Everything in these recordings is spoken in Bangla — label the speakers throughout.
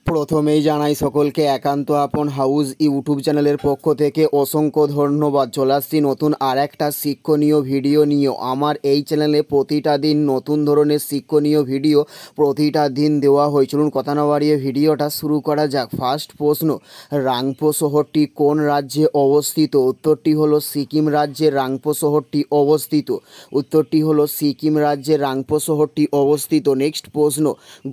Speaker 1: প্রথমেই জানাই সকলকে একান্ত আপন হাউস ইউটিউব চ্যানেলের পক্ষ থেকে অসংখ্য ধন্যবাদ। চলে আসছি নতুন আর একটা শিক্ষণীয় ভিডিও নিয়ে। আমার এই চ্যানেলে প্রতিটা দিন নতুন ধরনের শিক্ষণীয় ভিডিও প্রতিটা দিন দেওয়া হয়। চলুন কথা না বাড়িয়ে ভিডিওটা শুরু করা যাক। ফার্স্ট প্রশ্ন, রাংপো শহরটি কোন রাজ্যে অবস্থিত? উত্তরটি হলো সিকিম রাজ্যে রাংপো শহরটি অবস্থিত। উত্তরটি হলো সিকিম রাজ্যে রাংপো শহরটি অবস্থিত। নেক্সট প্রশ্ন,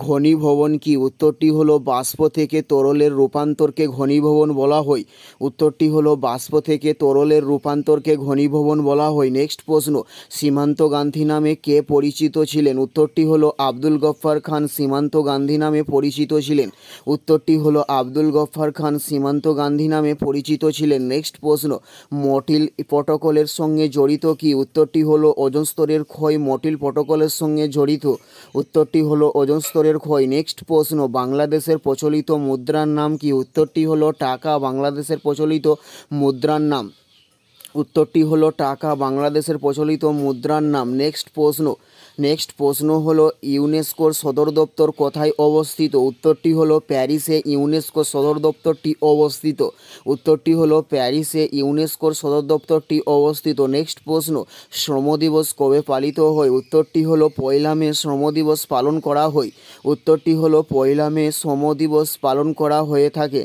Speaker 1: ঘনীভবন কি? উত্তরটি হলো বাষ্প থেকে তরলের রূপান্তরকে ঘনীভবন বলা হয়। উত্তরটি হলো বাষ্প থেকে তরলের রূপান্তরকে ঘনীভবন বলা হয়। নেক্সট প্রশ্ন, সীমান্ত গান্ধী নামে কে পরিচিত ছিলেন? উত্তরটি হলো আব্দুল গফ্ফার খান সীমান্ত গান্ধী নামে পরিচিত ছিলেন। উত্তরটি হলো আব্দুল গফ্ফার খান সীমান্ত গান্ধী নামে পরিচিত ছিলেন। নেক্সট প্রশ্ন, মটিল প্রটোকলের সঙ্গে জড়িত কি? উত্তরটি হলো ওজোন স্তরের ক্ষয় মটিল প্রটোকলের সঙ্গে জড়িত। উত্তরটি হলো ওজোন স্তরের ক্ষয়। নেক্সট প্রশ্ন, বাংলাদেশের প্রচলিত মুদ্রার নাম কি? উত্তরটি হলো টাকা। বাংলাদেশের প্রচলিত মুদ্রার নাম। উত্তরটি হলো টাকা, বাংলাদেশের প্রচলিত মুদ্রার নাম। নেক্সট প্রশ্ন হলো ইউনেস্কোর সদর দপ্তর কোথায় অবস্থিত? উত্তরটি হলো প্যারিসে ইউনেস্কোর সদর দপ্তরটি অবস্থিত। উত্তরটি হলো প্যারিসে ইউনেস্কোর সদর দপ্তরটি অবস্থিত। নেক্সট প্রশ্ন, শ্রম দিবস কবে পালিত হয়? উত্তরটি হলো 1 মে শ্রম দিবস পালন করা হয়। উত্তরটি হলো 1 মে শ্রম দিবস পালন করা হয়ে থাকে।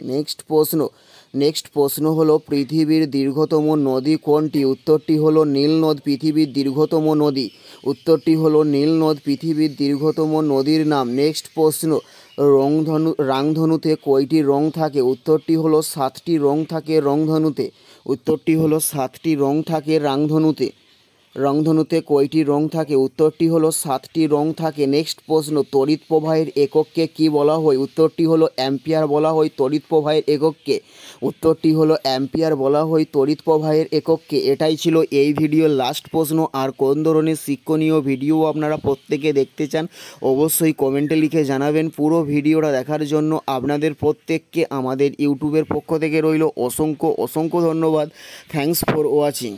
Speaker 1: নেক্সট প্রশ্ন হলো পৃথিবীর দীর্ঘতম নদী কোনটি? উত্তরটি হলো নীল নদ পৃথিবীর দীর্ঘতম নদী। উত্তরটি হলো নীল নদ পৃথিবীর দীর্ঘতম নদীর নাম। নেক্সট প্রশ্ন, রাংধনুতে কয়টি রং থাকে? উত্তরটি হলো 7টি রং থাকে রংধনুতে। উত্তরটি হলো 7টি রং থাকে রাংধনুতে। রংধনুতে কয়টি রং থাকে? উত্তরটি হলো 7টি রং থাকে। নেক্সট প্রশ্ন, তড়িৎ প্রবাহের একককে কি বলা হয়? উত্তরটি হলো অ্যাম্পিয়ার বলা হয় তড়িৎ প্রবাহের একককে। উত্তরটি হলো অ্যাম্পিয়ার বলা হয় তড়িৎ প্রবাহের একককে। এটাই ছিল এই ভিডিওর লাস্ট প্রশ্ন। আর কোন ধরনের শিক্ষণীয় ভিডিও আপনারা প্রত্যেকে দেখতে চান অবশ্যই কমেন্টে লিখে জানাবেন। পুরো ভিডিওটা দেখার জন্য আপনাদের প্রত্যেককে আমাদের ইউটিউবের পক্ষ থেকে রইল অসংখ্য ধন্যবাদ। Thanks for watching.